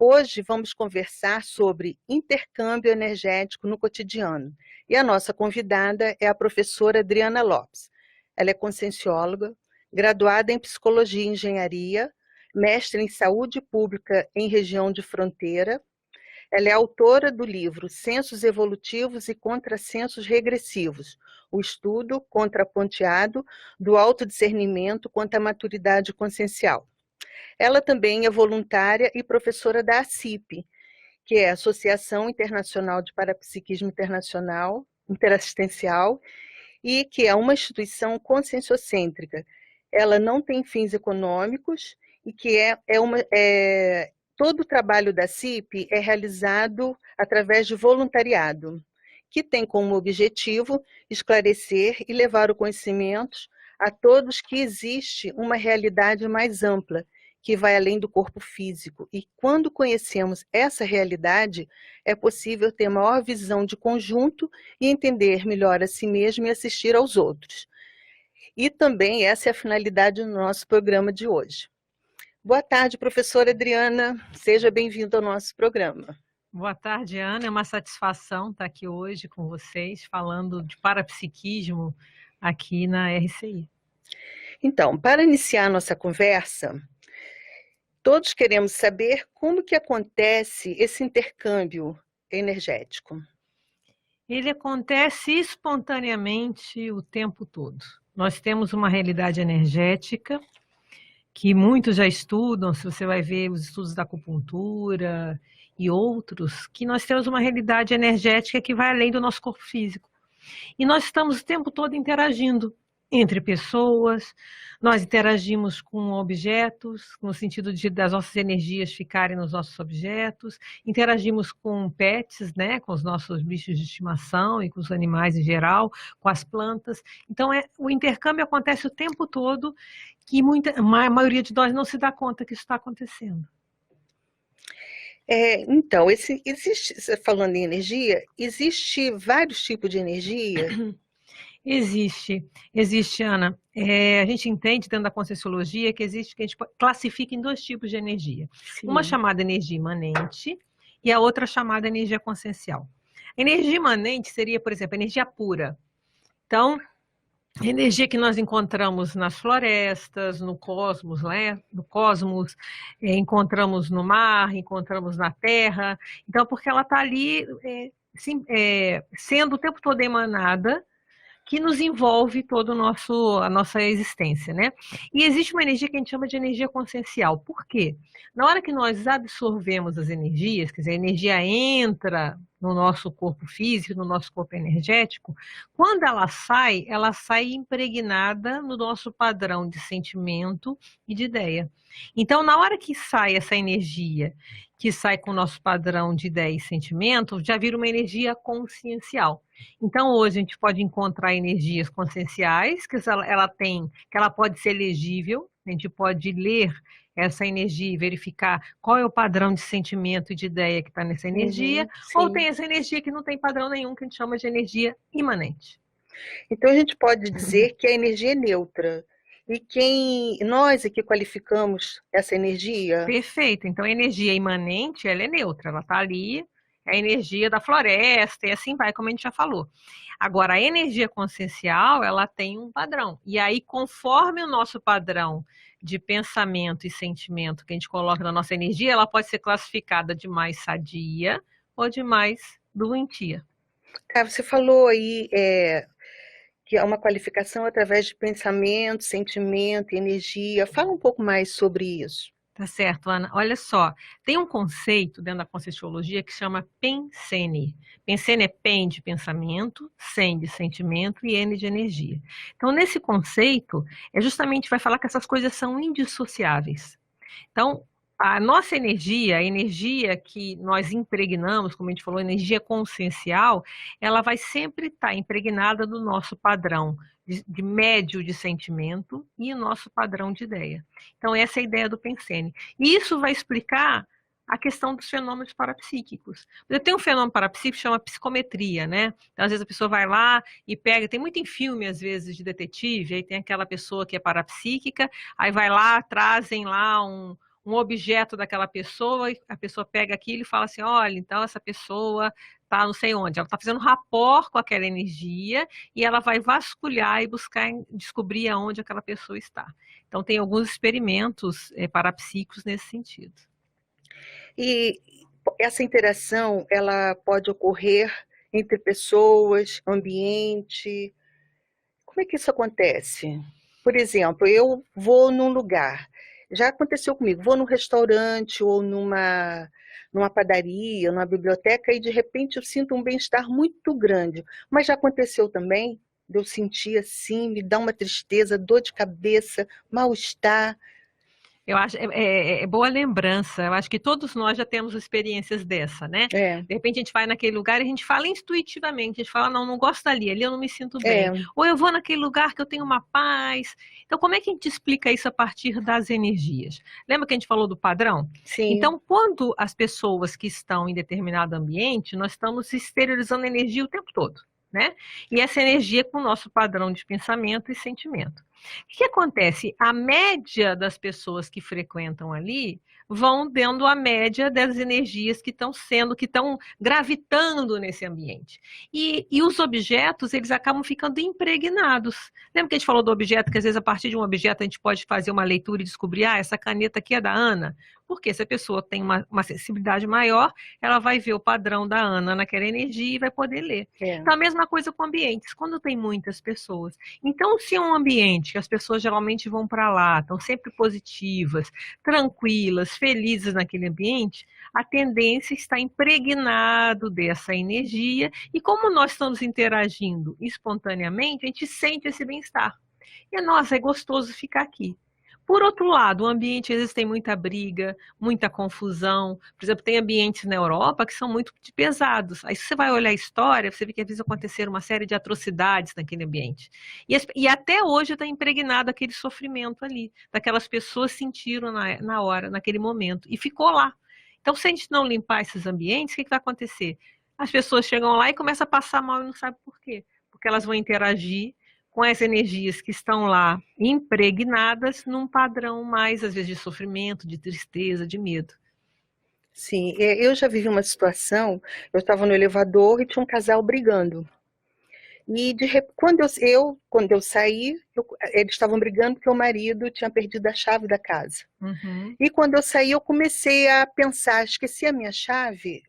Hoje vamos conversar sobre intercâmbio energético no cotidiano. E a nossa convidada é a professora Adriana Lopes. Ela é consciencióloga, graduada em Psicologia e Engenharia, mestre em Saúde Pública em Região de Fronteira. Ela é autora do livro Sensos Evolutivos e Contrassensos Regressivos, o estudo contraponteado do autodiscernimento quanto à maturidade consciencial. Ela também é voluntária e professora da ACIP, que é a Associação Internacional de Parapsiquismo Interassistencial, e que é uma instituição conscienciocêntrica. Ela não tem fins econômicos e que todo o trabalho da ACIP é realizado através de voluntariado, que tem como objetivo esclarecer e levar o conhecimento a todos que existe uma realidade mais ampla, que vai além do corpo físico. E quando conhecemos essa realidade, é possível ter maior visão de conjunto e entender melhor a si mesmo e assistir aos outros. E também essa é a finalidade do nosso programa de hoje. Boa tarde, professora Adriana. Seja bem-vinda ao nosso programa. Boa tarde, Ana. É uma satisfação estar aqui hoje com vocês, falando de parapsiquismo aqui na RCI. Então, para iniciar a nossa conversa, todos queremos saber como que acontece esse intercâmbio energético. Ele acontece espontaneamente o tempo todo. Nós temos uma realidade energética que muitos já estudam, se você vai ver os estudos da acupuntura e outros, que nós temos uma realidade energética que vai além do nosso corpo físico. E nós estamos o tempo todo interagindo entre pessoas, nós interagimos com objetos, no sentido das nossas energias ficarem nos nossos objetos, interagimos com pets, né, com os nossos bichos de estimação e com os animais em geral, com as plantas. Então, o intercâmbio acontece o tempo todo, que a maioria de nós não se dá conta que isso está acontecendo. Então, falando em energia, existe vários tipos de energia? Existe, Ana. A gente entende dentro da Conscienciologia que a gente classifica em dois tipos de energia. Sim. Uma chamada energia imanente e a outra chamada energia consciencial. A energia imanente seria, por exemplo, energia pura. Então, a energia que nós encontramos nas florestas, no cosmos, né? No cosmos, encontramos no mar, encontramos na terra. Então, porque ela está ali sendo o tempo todo emanada, que nos envolve toda a nossa existência, né? E existe uma energia que a gente chama de energia consciencial. Por quê? Na hora que nós absorvemos as energias, quer dizer, a energia entra no nosso corpo físico, no nosso corpo energético, quando ela sai impregnada no nosso padrão de sentimento e de ideia. Então, na hora que sai essa energia, que sai com o nosso padrão de ideia e sentimento, já vira uma energia consciencial. Então, hoje a gente pode encontrar energias conscienciais, que ela pode ser legível, a gente pode ler essa energia e verificar qual é o padrão de sentimento e de ideia que está nessa energia, ou tem essa energia que não tem padrão nenhum, que a gente chama de energia imanente. Então, a gente pode dizer que a energia é neutra. E nós aqui qualificamos essa energia? Perfeito. Então, a energia imanente, ela é neutra, ela está ali, é a energia da floresta, e assim vai, como a gente já falou. Agora, a energia consciencial, ela tem um padrão. E aí, conforme o nosso padrão de pensamento e sentimento que a gente coloca na nossa energia, ela pode ser classificada de mais sadia ou de mais doentia. Você falou aí que é uma qualificação através de pensamento, sentimento, energia. Fala um pouco mais sobre isso. Tá certo, Ana. Olha só, tem um conceito dentro da Conscienciologia que chama Pensene. Pensene é pen de pensamento, sen de sentimento e n de energia. Então, nesse conceito, justamente vai falar que essas coisas são indissociáveis. Então, a nossa energia, a energia que nós impregnamos, como a gente falou, energia consciencial, ela vai sempre estar impregnada do nosso padrão de médio de sentimento e o nosso padrão de ideia. Então, essa é a ideia do Pensene. E isso vai explicar a questão dos fenômenos parapsíquicos. Tem um fenômeno parapsíquico que chama psicometria, né? Então, às vezes a pessoa vai lá e pega, tem muito em filme, às vezes, de detetive, aí tem aquela pessoa que é parapsíquica, aí vai lá, trazem lá um um objeto daquela pessoa, e a pessoa pega aquilo e fala assim, olha, então essa pessoa está não sei onde, ela está fazendo rapport com aquela energia e ela vai vasculhar e buscar descobrir aonde aquela pessoa está. Então tem alguns experimentos parapsíquicos nesse sentido. E essa interação, ela pode ocorrer entre pessoas, ambiente. Como é que isso acontece? Por exemplo, eu vou num lugar, já aconteceu comigo, vou num restaurante ou numa padaria, numa biblioteca e de repente eu sinto um bem-estar muito grande. Mas já aconteceu também de eu sentir assim, me dá uma tristeza, dor de cabeça, mal-estar. Eu acho, é boa lembrança. Eu acho que todos nós já temos experiências dessa, né? É, De repente a gente vai naquele lugar e a gente fala intuitivamente, a gente fala, não, não gosto dali, ali eu não me sinto bem. é, Ou eu vou naquele lugar que eu tenho uma paz. Então, como é que a gente explica isso a partir das energias? Lembra que a gente falou do padrão? sim, Então, quando as pessoas que estão em determinado ambiente, nós estamos exteriorizando energia o tempo todo, né? E essa energia é com o nosso padrão de pensamento e sentimento. O que acontece? A média das pessoas que frequentam ali vão dando a média das energias que estão gravitando nesse ambiente. E os objetos, eles acabam ficando impregnados. Lembra que a gente falou do objeto, que às vezes a partir de um objeto a gente pode fazer uma leitura e descobrir, ah, essa caneta aqui é da Ana? Porque se a pessoa tem uma sensibilidade maior, ela vai ver o padrão da Ana naquela energia e vai poder ler. é. Então, a mesma coisa com ambientes, quando tem muitas pessoas. Então, se é um ambiente que as pessoas geralmente vão para lá, estão sempre positivas, tranquilas, felizes naquele ambiente, a tendência está impregnado dessa energia e como nós estamos interagindo espontaneamente, a gente sente esse bem-estar. E, nossa, é gostoso ficar aqui. Por outro lado, o ambiente às vezes tem muita briga, muita confusão. Por exemplo, tem ambientes na Europa que são muito pesados. Aí, se você vai olhar a história, você vê que às vezes aconteceram uma série de atrocidades naquele ambiente. E até hoje está impregnado aquele sofrimento ali, daquelas pessoas sentiram na hora, naquele momento, e ficou lá. Então, se a gente não limpar esses ambientes, o que vai acontecer? As pessoas chegam lá e começam a passar mal e não sabem por quê. Porque elas vão interagir com as energias que estão lá impregnadas num padrão mais, às vezes, de sofrimento, de tristeza, de medo. Sim, eu já vivi uma situação, eu estava no elevador e tinha um casal brigando. E quando eu saí, eles estavam brigando porque o marido tinha perdido a chave da casa. Uhum. E quando eu saí, eu comecei a pensar, esqueci a minha chave,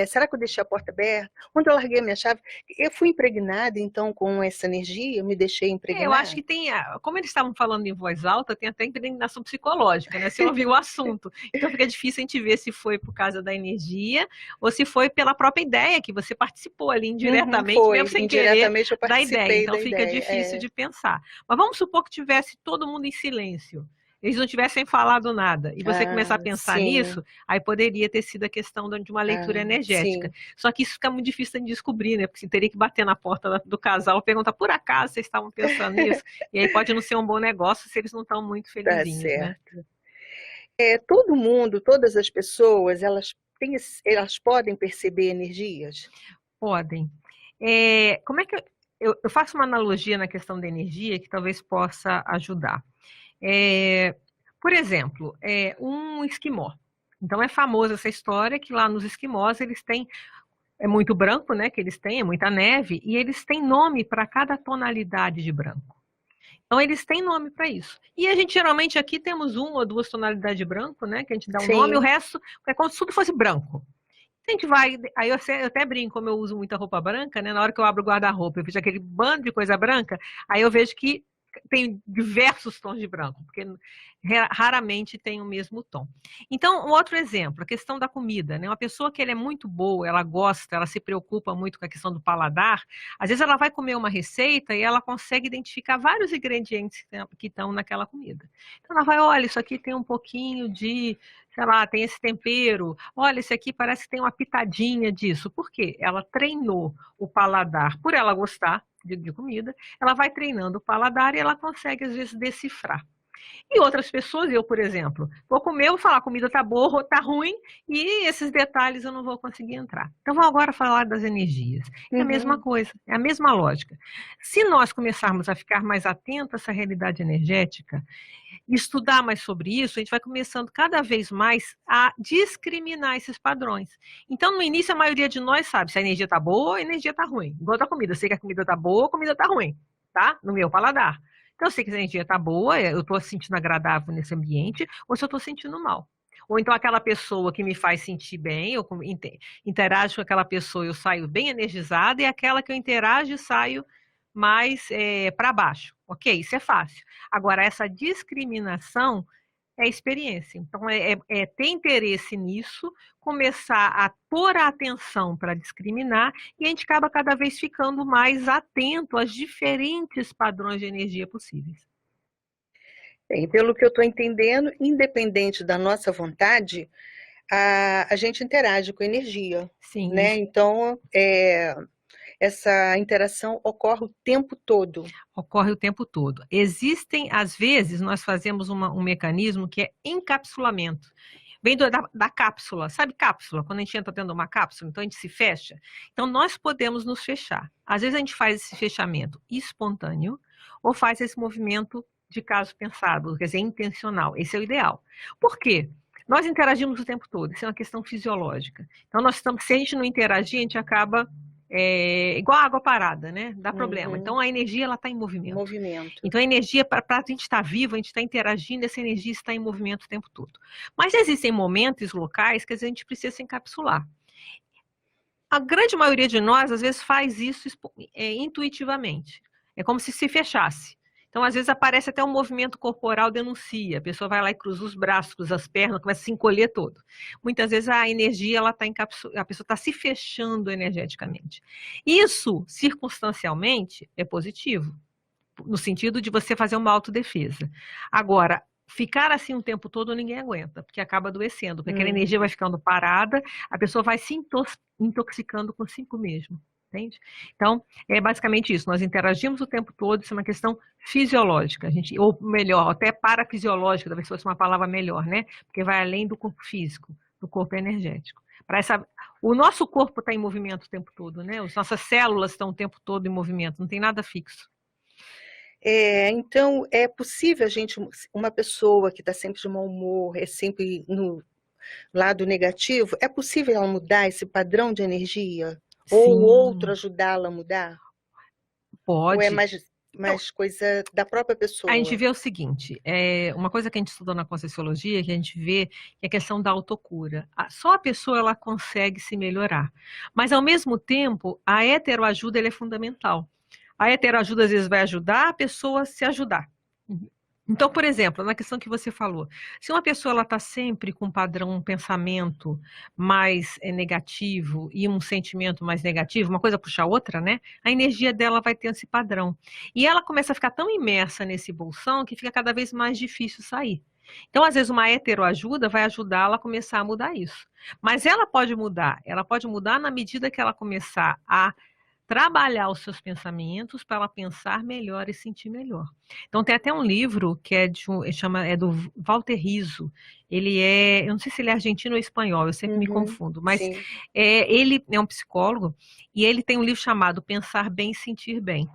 será que eu deixei a porta aberta? Onde eu larguei a minha chave? Eu fui impregnada, então, com essa energia, eu me deixei impregnar. Eu acho que tem, como eles estavam falando em voz alta, tem até impregnação psicológica, né? Você ouviu o assunto. Então fica difícil a gente ver se foi por causa da energia ou se foi pela própria ideia que você participou ali indiretamente, mesmo sem querer, eu da ideia. Então da fica ideia, difícil de pensar. Mas vamos supor que tivesse todo mundo em silêncio. Eles não tivessem falado nada, e você começar a pensar sim. nisso, aí poderia ter sido a questão de uma leitura energética. Sim. Só que isso fica muito difícil de descobrir, né? Porque você teria que bater na porta do casal e perguntar, por acaso vocês estavam pensando nisso? E aí pode não ser um bom negócio se eles não estão muito felizinhos, né? Todo mundo, todas as pessoas, elas podem perceber energias? Podem. Como é que eu faço uma analogia na questão da energia que talvez possa ajudar. Por exemplo, um esquimó. Então é famosa essa história que lá nos esquimós eles têm, é muito branco, né, que eles têm, é muita neve, e eles têm nome para cada tonalidade de branco. Então eles têm nome para isso. E a gente geralmente aqui temos uma ou duas tonalidades de branco, né, que a gente dá um nome, o resto é como se tudo fosse branco. A gente vai, aí eu até brinco, como eu uso muita roupa branca, né, na hora que eu abro o guarda-roupa, eu vejo aquele bando de coisa branca, aí eu vejo que tem diversos tons de branco, porque raramente tem o mesmo tom. Então, um outro exemplo, a questão da comida, né? Uma pessoa que ela é muito boa, ela gosta, ela se preocupa muito com a questão do paladar, às vezes ela vai comer uma receita e ela consegue identificar vários ingredientes que estão naquela comida. Então ela vai, olha, isso aqui tem um pouquinho de, sei lá, tem esse tempero, olha, esse aqui parece que tem uma pitadinha disso. Por quê? Ela treinou o paladar por ela gostar de comida, ela vai treinando o paladar e ela consegue, às vezes, decifrar. E outras pessoas, eu, por exemplo, vou comer, vou falar, a comida tá boa ou tá ruim, e esses detalhes eu não vou conseguir entrar. Então, vamos agora falar das energias. É a mesma coisa, é a mesma lógica. Se nós começarmos a ficar mais atentos a essa realidade energética, estudar mais sobre isso, a gente vai começando cada vez mais a discriminar esses padrões. Então, no início, a maioria de nós sabe se a energia está boa ou a energia está ruim. Igual a comida, eu sei que a comida está boa ou a comida está ruim, tá? No meu paladar. Então, eu sei que se a energia está boa, eu estou sentindo agradável nesse ambiente, ou se eu estou sentindo mal. Ou então aquela pessoa que me faz sentir bem, eu interajo com aquela pessoa, eu saio bem energizada, e aquela que eu interajo e saio mais para baixo. Ok, isso é fácil. Agora, essa discriminação é experiência. Então, ter interesse nisso, começar a pôr a atenção para discriminar, e a gente acaba cada vez ficando mais atento aos diferentes padrões de energia possíveis. Bem, pelo que eu estou entendendo, independente da nossa vontade, a gente interage com energia. Sim. Né? Então, essa interação ocorre o tempo todo. Ocorre o tempo todo. Existem, às vezes, nós fazemos um mecanismo que é encapsulamento. Vem da cápsula, sabe cápsula? Quando a gente entra dentro de uma cápsula, então a gente se fecha. Então, nós podemos nos fechar. Às vezes a gente faz esse fechamento espontâneo ou faz esse movimento de caso pensado, quer dizer, intencional. Esse é o ideal. Por quê? Nós interagimos o tempo todo, isso é uma questão fisiológica. Então, se a gente não interagir, a gente acaba igual a água parada, né? Dá problema. Então, a energia ela está em movimento. Então, a energia, para a gente estar vivo, a gente está interagindo, essa energia está em movimento o tempo todo. Mas existem momentos locais que a gente precisa se encapsular. A grande maioria de nós, às vezes, faz isso intuitivamente. É como se fechasse. Então, às vezes, aparece até um movimento corporal, denuncia. A pessoa vai lá e cruza os braços, cruza as pernas, começa a se encolher todo. Muitas vezes, a energia, ela tá a pessoa está se fechando energeticamente. Isso, circunstancialmente, é positivo, no sentido de você fazer uma autodefesa. Agora, ficar assim o tempo todo, ninguém aguenta, porque acaba adoecendo, porque aquela energia vai ficando parada, a pessoa vai se intoxicando consigo mesmo. Entende? Então, é basicamente isso. Nós interagimos o tempo todo, isso é uma questão fisiológica, ou melhor, até parafisiológica, talvez fosse uma palavra melhor, né? Porque vai além do corpo físico, do corpo energético. O nosso corpo está em movimento o tempo todo, né? As nossas células estão o tempo todo em movimento, não tem nada fixo. Então, é possível uma pessoa que está sempre de mau humor, é sempre no lado negativo, é possível ela mudar esse padrão de energia? Sim. Ou o outro ajudá-la a mudar? Pode. Ou é mais coisa da própria pessoa? A gente vê o seguinte, uma coisa que a gente estudou na Conscienciologia, que a gente vê é a questão da autocura. Só a pessoa ela consegue se melhorar. Mas, ao mesmo tempo, a heteroajuda ela é fundamental. A heteroajuda, às vezes, vai ajudar a pessoa a se ajudar. Então, por exemplo, na questão que você falou, se uma pessoa está sempre com um pensamento mais negativo e um sentimento mais negativo, uma coisa puxa a outra, né? A energia dela vai ter esse padrão. E ela começa a ficar tão imersa nesse bolsão que fica cada vez mais difícil sair. Então, às vezes, uma heteroajuda vai ajudá-la a começar a mudar isso. Mas ela pode mudar na medida que ela começar a trabalhar os seus pensamentos para ela pensar melhor e sentir melhor. Então tem até um livro que é do Walter Rizzo. Eu não sei se ele é argentino ou espanhol, eu sempre me confundo, mas ele é um psicólogo e ele tem um livro chamado Pensar Bem e Sentir Bem.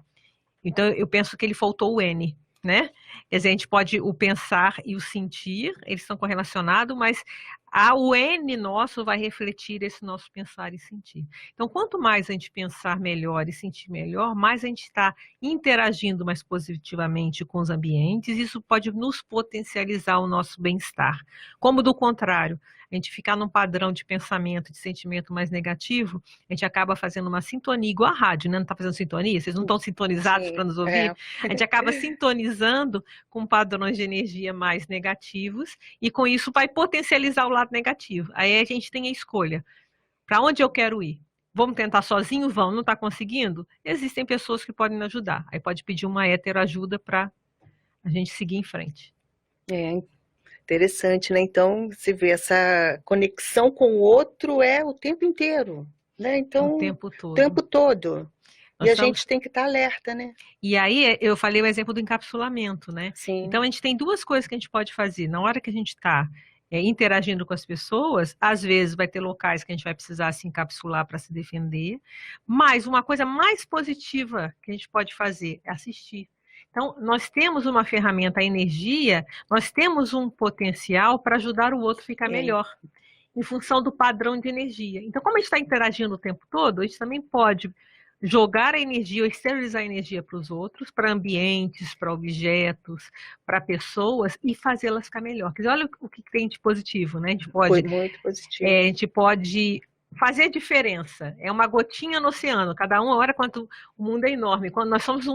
Então eu penso que ele faltou o N, né? Quer dizer, a gente pode o pensar e o sentir, eles estão correlacionados, mas o N nosso vai refletir esse nosso pensar e sentir. Então, quanto mais a gente pensar melhor e sentir melhor, mais a gente está interagindo mais positivamente com os ambientes, isso pode nos potencializar o nosso bem-estar. Como do contrário, a gente ficar num padrão de pensamento, de sentimento mais negativo, a gente acaba fazendo uma sintonia, igual a rádio, né? Não está fazendo sintonia? Vocês não estão sintonizados para nos ouvir? A gente acaba sintonizando com padrões de energia mais negativos e com isso vai potencializar o lado negativo. Aí a gente tem a escolha. Para onde eu quero ir? Vamos tentar sozinho? Vamos. Não está conseguindo? Existem pessoas que podem nos ajudar. Aí pode pedir uma heteroajuda para a gente seguir em frente. Interessante, né? Então, você vê essa conexão com o outro o tempo inteiro, né? Então, o tempo todo. O tempo todo. E a gente tem que estar alerta, né? E aí, eu falei o exemplo do encapsulamento, né? Sim. Então, a gente tem duas coisas que a gente pode fazer. Na hora que a gente está interagindo com as pessoas, às vezes vai ter locais que a gente vai precisar se encapsular para se defender, mas uma coisa mais positiva que a gente pode fazer é assistir. Então, nós temos uma ferramenta, a energia, nós temos um potencial para ajudar o outro a ficar melhor, em função do padrão de energia. Então, como a gente está interagindo o tempo todo, a gente também pode jogar a energia ou exteriorizar a energia para os outros, para ambientes, para objetos, para pessoas e fazê-las ficar melhor. Quer dizer, olha o que tem de positivo, né? Foi muito positivo. A gente pode fazer a diferença. É uma gotinha no oceano. Cada um, olha quanto o mundo é enorme. Quando nós somos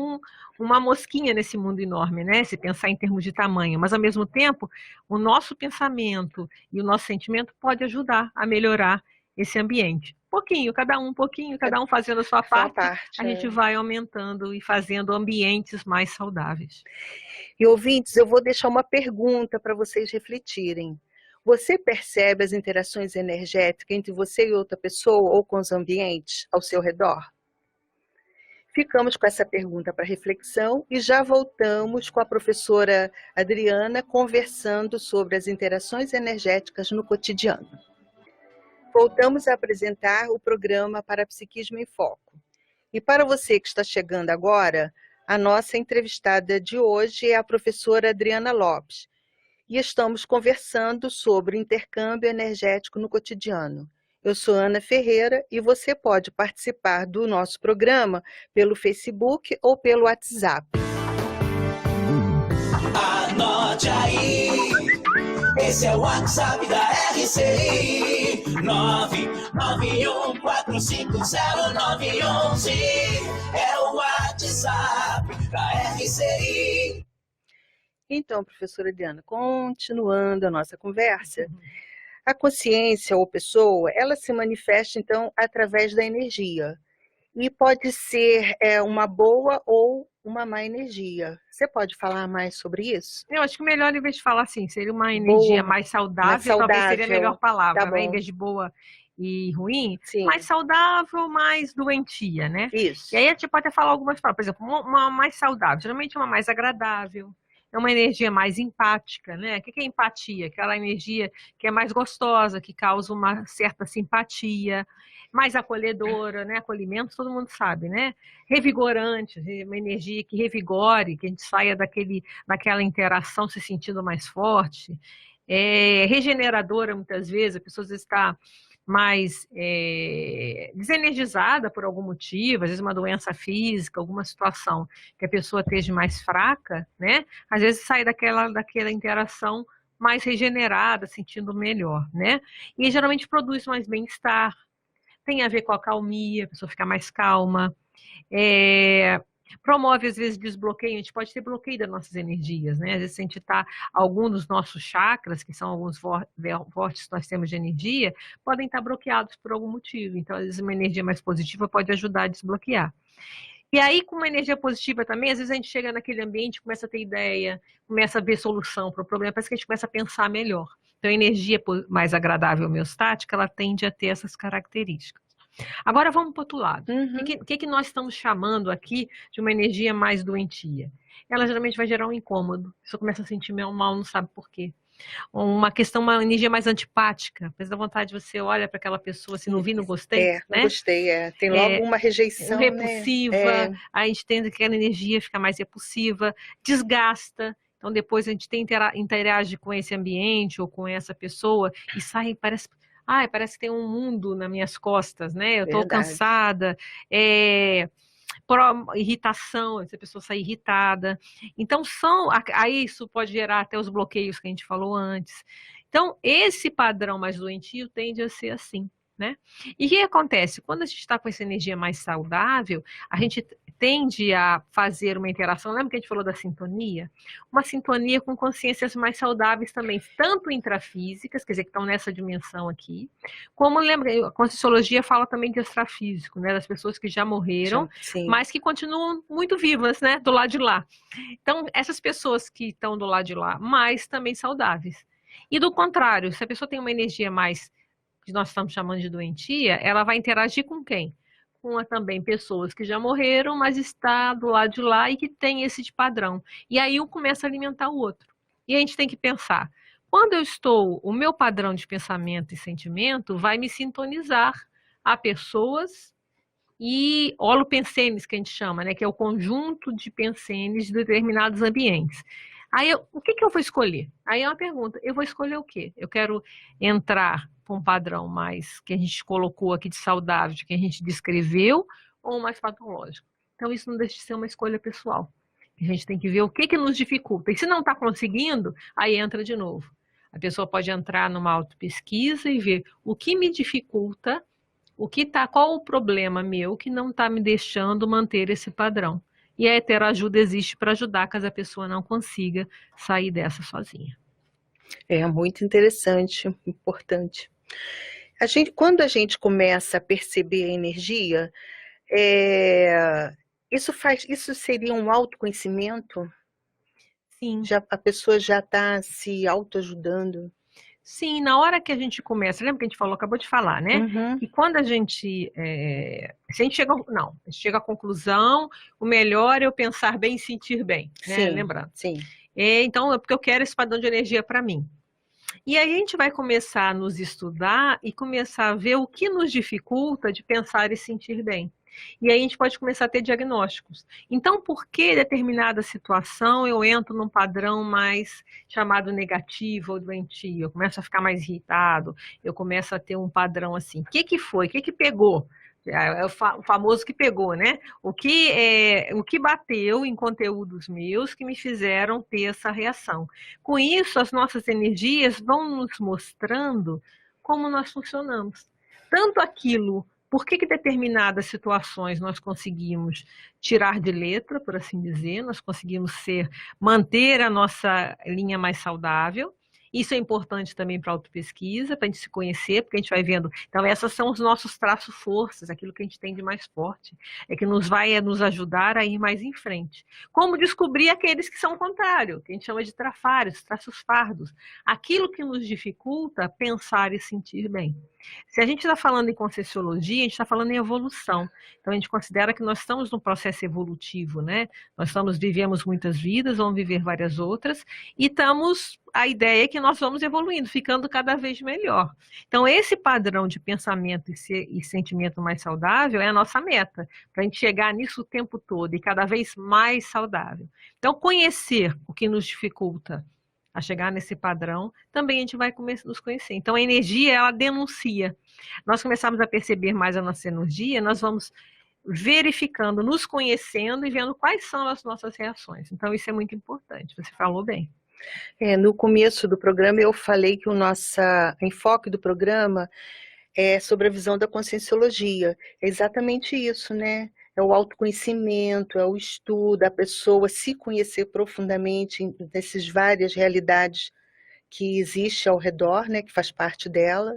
uma mosquinha nesse mundo enorme, né? Se pensar em termos de tamanho. Mas, ao mesmo tempo, o nosso pensamento e o nosso sentimento pode ajudar a melhorar esse ambiente. Pouquinho, cada um fazendo a sua parte, a gente vai aumentando e fazendo ambientes mais saudáveis. E, ouvintes, eu vou deixar uma pergunta para vocês refletirem. Você percebe as interações energéticas entre você e outra pessoa ou com os ambientes ao seu redor? Ficamos com essa pergunta para reflexão e já voltamos com a professora Adriana conversando sobre as interações energéticas no cotidiano. Voltamos a apresentar o programa Parapsiquismo em Foco. E para você que está chegando agora, a nossa entrevistada de hoje é a professora Adriana Lopes. E estamos conversando sobre intercâmbio energético no cotidiano. Eu sou Ana Ferreira e você pode participar do nosso programa pelo Facebook ou pelo WhatsApp. Anote aí, esse é o WhatsApp da RCI, 991450911, é o WhatsApp da RCI. Então, professora Diana, continuando a nossa conversa, a consciência ou pessoa, ela se manifesta, então, através da energia. E pode ser uma boa ou uma má energia. Você pode falar mais sobre isso? Eu acho que melhor, em vez de falar assim, seria uma energia mais saudável, talvez seria a melhor palavra, né? Em vez de boa e ruim, sim, mais saudável, mais doentia, né? Isso. E aí a gente pode até falar algumas palavras, por exemplo, uma mais saudável, geralmente uma mais agradável, é uma energia mais empática, né? O que é empatia? Aquela energia que é mais gostosa, que causa uma certa simpatia, mais acolhedora, né? Acolhimento, todo mundo sabe, né? Revigorante, uma energia que revigore, que a gente saia daquela interação se sentindo mais forte. Regeneradora, muitas vezes, a pessoa está mais desenergizada por algum motivo, às vezes uma doença física, alguma situação que a pessoa esteja mais fraca, né? Às vezes sai daquela interação mais regenerada, sentindo melhor, né? E geralmente produz mais bem-estar, tem a ver com a calmia, a pessoa fica mais calma, promove, às vezes, desbloqueio. A gente pode ter bloqueio das nossas energias, né? Às vezes, a gente está, alguns dos nossos chakras, que são alguns vórtices que nós temos de energia, podem estar bloqueados por algum motivo. Então, às vezes, uma energia mais positiva pode ajudar a desbloquear. E aí, com uma energia positiva também, às vezes a gente chega naquele ambiente, começa a ter ideia, começa a ver solução para o problema, parece que a gente começa a pensar melhor. Então, a energia mais agradável, homeostática, ela tende a ter essas características. Agora vamos para o outro lado. O que nós estamos chamando aqui de uma energia mais doentia? Ela geralmente vai gerar um incômodo. A pessoa começa a sentir mal, não sabe por quê. Uma energia mais antipática. Às vezes dá vontade, você olha para aquela pessoa, assim, não vi, não gostei. Né? Não gostei, Tem logo uma rejeição, repulsiva, né? A gente tende que aquela energia fica mais repulsiva, desgasta. Então depois a gente interage com esse ambiente ou com essa pessoa e sai, parece que tem um mundo nas minhas costas, né? Eu estou cansada, irritação, essa pessoa sai irritada. Então, aí isso pode gerar até os bloqueios que a gente falou antes. Então, esse padrão mais doentio tende a ser assim, né? E o que acontece? Quando a gente está com essa energia mais saudável, a gente tende a fazer uma interação, lembra que a gente falou da sintonia? Uma sintonia com consciências mais saudáveis também, tanto intrafísicas, quer dizer, que estão nessa dimensão aqui, como, lembra, a Conscienciologia fala também de extrafísico, né, das pessoas que já morreram, sim, mas que continuam muito vivas, né, do lado de lá. Então, essas pessoas que estão do lado de lá, mais também saudáveis. E do contrário, se a pessoa tem uma energia mais, que nós estamos chamando de doentia, ela vai interagir com quem? Com também pessoas que já morreram, mas está do lado de lá e que tem esse de padrão. E aí um começa a alimentar o outro. E a gente tem que pensar, quando eu estou, o meu padrão de pensamento e sentimento vai me sintonizar a pessoas e holopensenes, que a gente chama, né, que é o conjunto de pensenes de determinados ambientes. Aí, o que eu vou escolher? Aí é uma pergunta, eu vou escolher o quê? Eu quero entrar com um padrão mais que a gente colocou aqui de saudável, que a gente descreveu, ou mais patológico? Então, isso não deixa de ser uma escolha pessoal. A gente tem que ver o que nos dificulta. E se não está conseguindo, aí entra de novo. A pessoa pode entrar numa autopesquisa e ver o que me dificulta, qual o problema meu que não está me deixando manter esse padrão. E a heteroajuda existe para ajudar caso a pessoa não consiga sair dessa sozinha. É muito interessante, importante. Quando a gente começa a perceber a energia, isso seria um autoconhecimento? Sim. A pessoa já está se autoajudando? Sim, na hora que a gente começa, lembra que a gente falou, acabou de falar, né? Uhum. Que quando a gente, se a gente chega, não, a gente chega à conclusão, o melhor é eu pensar bem e sentir bem, né? Sim, Lembrando. sim. Então, é porque eu quero esse padrão de energia para mim. E aí a gente vai começar a nos estudar e começar a ver o que nos dificulta de pensar e sentir bem. E aí a gente pode começar a ter diagnósticos. Então, por que determinada situação eu entro num padrão mais chamado negativo ou doentio? Eu começo a ficar mais irritado, eu começo a ter um padrão assim. O que foi? O que pegou? É o famoso que pegou, né? O que bateu em conteúdos meus que me fizeram ter essa reação. Com isso, as nossas energias vão nos mostrando como nós funcionamos. Tanto aquilo, por que determinadas situações nós conseguimos tirar de letra, por assim dizer, nós conseguimos manter a nossa linha mais saudável. Isso é importante também para a autopesquisa, para a gente se conhecer, porque a gente vai vendo. Então, esses são os nossos traços forças, aquilo que a gente tem de mais forte, é que vai nos ajudar a ir mais em frente. Como descobrir aqueles que são o contrário, que a gente chama de trafários, traços fardos, aquilo que nos dificulta pensar e sentir bem. Se a gente está falando em Conscienciologia, a gente está falando em evolução. Então, a gente considera que nós estamos num processo evolutivo, né? Vivemos muitas vidas, vamos viver várias outras, e a ideia é que nós vamos evoluindo, ficando cada vez melhor. Então, esse padrão de pensamento e sentimento mais saudável é a nossa meta, para a gente chegar nisso o tempo todo e cada vez mais saudável. Então, conhecer o que nos dificulta a chegar nesse padrão, também a gente vai nos conhecer. Então, a energia, ela denuncia. Nós começamos a perceber mais a nossa energia, nós vamos verificando, nos conhecendo e vendo quais são as nossas reações. Então, isso é muito importante. Você falou bem. No começo do programa, eu falei que o nosso enfoque do programa é sobre a visão da Conscienciologia. É exatamente isso, né? É o autoconhecimento, é o estudo, a pessoa se conhecer profundamente nessas várias realidades que existem ao redor, né? Que faz parte dela.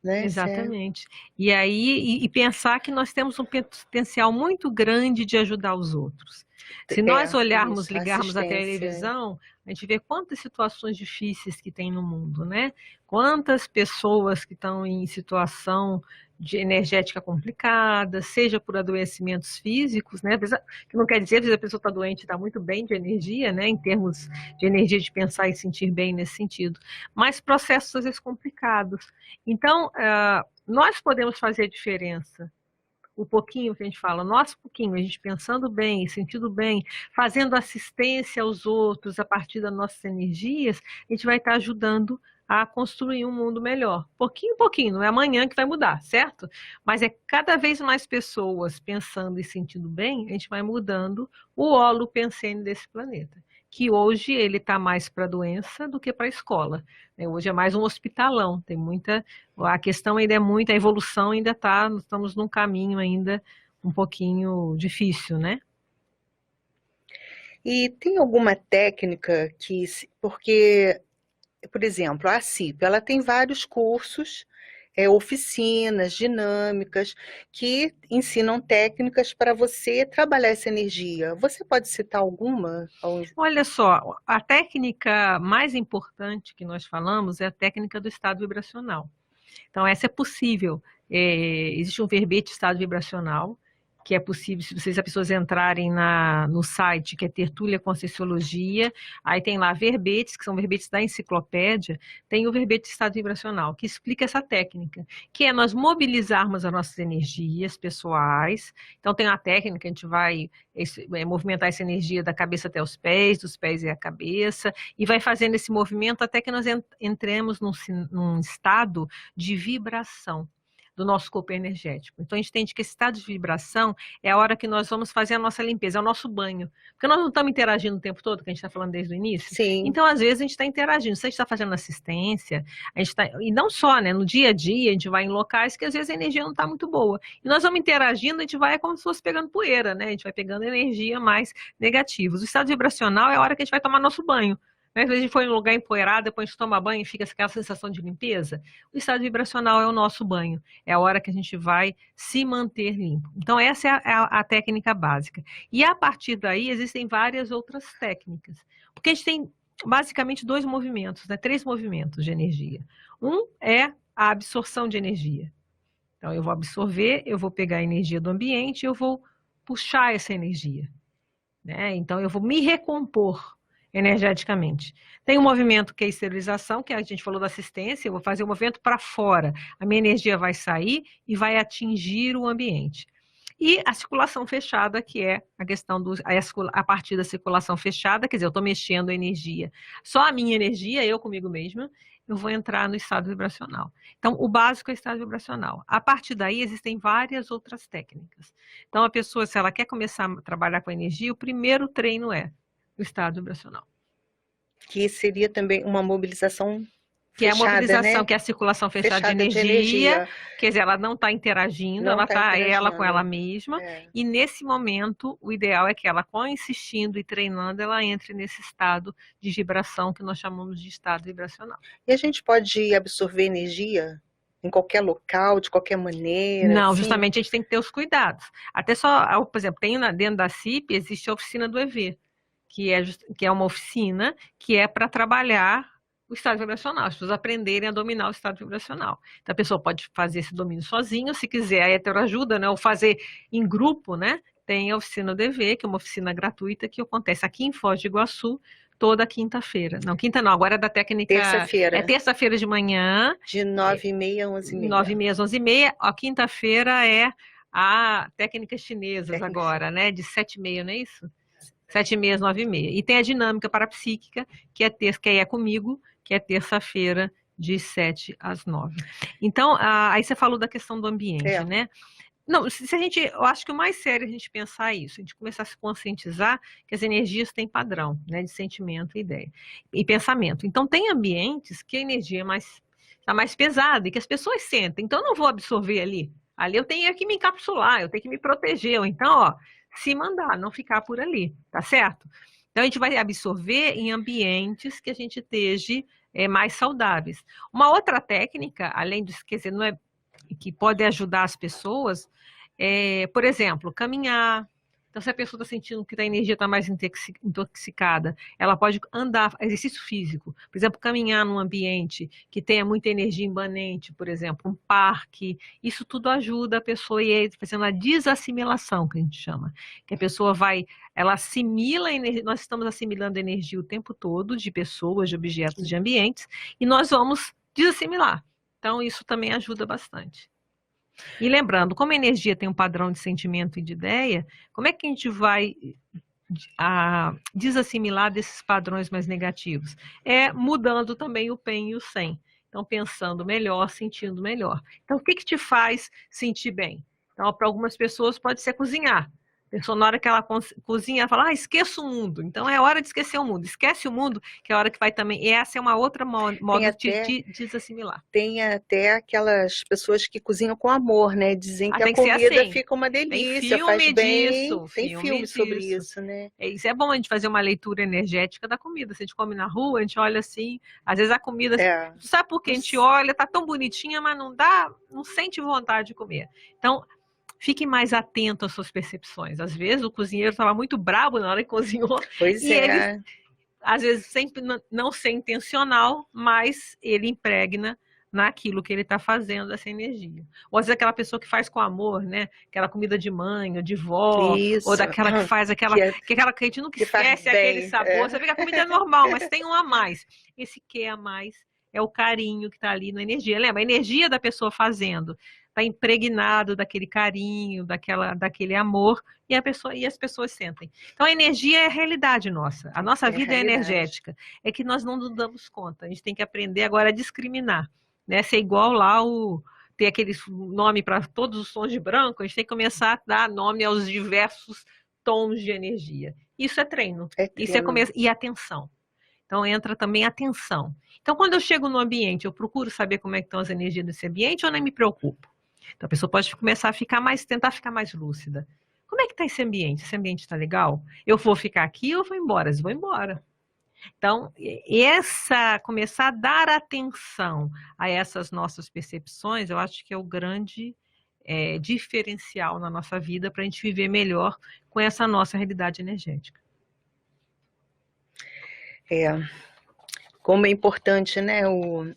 Né? Exatamente. E aí, pensar que nós temos um potencial muito grande de ajudar os outros. Se nós olharmos, ligarmos a televisão, a gente vê quantas situações difíceis que tem no mundo, né? Quantas pessoas que estão em situação de energética complicada, seja por adoecimentos físicos, né? Que não quer dizer que a pessoa está doente, está muito bem de energia, né? Em termos de energia de pensar e sentir bem nesse sentido. Mas processos às vezes complicados. Então, nós podemos fazer a diferença. O pouquinho que a gente fala, nosso pouquinho, a gente pensando bem, sentindo bem, fazendo assistência aos outros a partir das nossas energias, a gente vai estar ajudando a construir um mundo melhor. Pouquinho em pouquinho, não é amanhã que vai mudar, certo? Mas é cada vez mais pessoas pensando e sentindo bem, a gente vai mudando o holopensene desse planeta. Que hoje ele está mais para a doença do que para a escola. Hoje é mais um hospitalão, tem muita... A questão ainda é muita, a evolução ainda está, estamos num caminho ainda um pouquinho difícil, né? E tem alguma técnica porque, por exemplo, a CIP, ela tem vários cursos, oficinas, dinâmicas, que ensinam técnicas para você trabalhar essa energia. Você pode citar alguma? Olha só, a técnica mais importante que nós falamos é a técnica do estado vibracional. Então, essa é possível. Existe um verbete estado vibracional que é possível, se as pessoas entrarem no site, que é Tertúlia Conscienciologia, aí tem lá verbetes, que são verbetes da enciclopédia, tem o verbete de estado vibracional, que explica essa técnica, que é nós mobilizarmos as nossas energias pessoais. Então tem uma técnica, a gente vai movimentar essa energia da cabeça até os pés, dos pés e a cabeça, e vai fazendo esse movimento até que nós entremos num estado de vibração do nosso corpo energético. Então a gente entende que esse estado de vibração é a hora que nós vamos fazer a nossa limpeza, é o nosso banho. Porque nós não estamos interagindo o tempo todo, que a gente está falando desde o início. Sim. Então, às vezes, a gente está interagindo. Se a gente está fazendo assistência, a gente tá, e não só, né? No dia a dia, a gente vai em locais que às vezes a energia não está muito boa. E nós vamos interagindo, a gente vai como se fosse pegando poeira, né? A gente vai pegando energia mais negativa. O estado vibracional é a hora que a gente vai tomar nosso banho. Às vezes a gente foi em um lugar empoeirado, depois a gente toma banho e fica aquela sensação de limpeza. O estado vibracional é o nosso banho. É a hora que a gente vai se manter limpo. Então essa é a técnica básica. E a partir daí existem várias outras técnicas. Porque a gente tem basicamente 2 movimentos, né? 3 movimentos de energia. Um é a absorção de energia. Então eu vou absorver, eu vou pegar a energia do ambiente, eu vou puxar essa energia, né? Então eu vou me recompor energeticamente. Tem um movimento que é a esterilização, que a gente falou da assistência, eu vou fazer o movimento para fora, a minha energia vai sair e vai atingir o ambiente. E a circulação fechada, que é a questão a partir da circulação fechada, quer dizer, eu estou mexendo a energia, só a minha energia, eu comigo mesma, eu vou entrar no estado vibracional. Então, o básico é o estado vibracional. A partir daí, existem várias outras técnicas. Então, a pessoa, se ela quer começar a trabalhar com energia, o primeiro treino é o estado vibracional. Que seria também uma mobilização que fechada, é a mobilização, né? Que é a circulação fechada de energia. Quer dizer, ela não está interagindo, ela está ela com ela mesma. E nesse momento, o ideal é que ela, insistindo e treinando, ela entre nesse estado de vibração que nós chamamos de estado vibracional. E a gente pode absorver energia em qualquer local, de qualquer maneira? Não, assim? Justamente a gente tem que ter os cuidados. Até só, por exemplo, dentro da CIP existe a oficina do EV, que é uma oficina que é para trabalhar o estado vibracional, as pessoas aprenderem a dominar o estado vibracional. Então a pessoa pode fazer esse domínio sozinho, se quiser a heteroajuda, né, ou fazer em grupo, né, tem a oficina do EV, que é uma oficina gratuita que acontece aqui em Foz do Iguaçu, toda quinta-feira. Não, quinta não, agora é da técnica... Terça-feira. É terça-feira de manhã. De 9h30 a 11h30. 9h30 às 11h30. A quinta-feira é a técnicas chinesas agora, né, de 7h30, não é isso? 7h30 às 9h30. E tem a dinâmica parapsíquica, que é comigo, que é terça-feira, de 7 às 9. Então, aí você falou da questão do ambiente, né? Não, eu acho que o mais sério é a gente pensar isso, a gente começar a se conscientizar que as energias têm padrão, né, de sentimento, ideia e pensamento. Então, tem ambientes que a energia está mais pesada e que as pessoas sentem. Então, eu não vou absorver ali. Ali eu tenho que me encapsular, eu tenho que me proteger. Ou então, se mandar, não ficar por ali, tá certo? Então, a gente vai absorver em ambientes que a gente esteja mais saudáveis. Uma outra técnica, além do esquecer, não é, que pode ajudar as pessoas, por exemplo, caminhar. Então, se a pessoa está sentindo que a energia está mais intoxicada, ela pode andar, exercício físico. Por exemplo, caminhar num ambiente que tenha muita energia immanente, por exemplo, um parque. Isso tudo ajuda a pessoa a ir fazendo a desassimilação, que a gente chama. Que a pessoa ela assimila a energia, nós estamos assimilando energia o tempo todo, de pessoas, de objetos, de ambientes, e nós vamos desassimilar. Então, isso também ajuda bastante. E lembrando, como a energia tem um padrão de sentimento e de ideia, como é que a gente vai desassimilar desses padrões mais negativos? É mudando também o PEN e o SEM. Então, pensando melhor, sentindo melhor. Então, o que te faz sentir bem? Então, para algumas pessoas pode ser cozinhar. A pessoa, na hora que ela cozinha, ela fala, esqueça o mundo. Então, é hora de esquecer o mundo. Esquece o mundo, que é a hora que vai também... E essa é uma outra modo de desassimilar. Tem até aquelas pessoas que cozinham com amor, né? Dizem que a comida fica uma delícia, faz bem. Tem filme sobre isso, né? Isso é bom a gente fazer uma leitura energética da comida. Se a gente come na rua, a gente olha assim, às vezes a comida... Sabe por que a gente olha, tá tão bonitinha, mas não sente vontade de comer. Então... Fique mais atento às suas percepções. Às vezes o cozinheiro estava muito bravo na hora que cozinhou. Pois às vezes sempre não ser intencional, mas ele impregna naquilo que ele está fazendo, essa energia. Ou às vezes aquela pessoa que faz com amor, né? Aquela comida de mãe, ou de vó, Isso. ou daquela que faz aquela que a gente nunca esquece aquele sabor. Você vê que a comida é normal, mas tem um a mais. Esse que a mais é o carinho que está ali na energia. Lembra? A energia da pessoa fazendo está impregnado daquele carinho, daquele amor, e as pessoas sentem. Então, a energia é a realidade nossa. A nossa vida é energética. É que nós não nos damos conta. A gente tem que aprender agora a discriminar. Né? Ser igual lá ter aquele nome para todos os tons de branco, a gente tem que começar a dar nome aos diversos tons de energia. Isso é treino. Isso é e atenção. Então, entra também a atenção. Então, quando eu chego no ambiente, eu procuro saber como é que estão as energias desse ambiente ou nem me preocupo? Então, a pessoa pode começar a tentar ficar mais lúcida. Como é que está esse ambiente? Esse ambiente está legal? Eu vou ficar aqui ou vou embora? Eu vou embora. Então, começar a dar atenção a essas nossas percepções, eu acho que é o grande diferencial na nossa vida para a gente viver melhor com essa nossa realidade energética. Como é importante, né,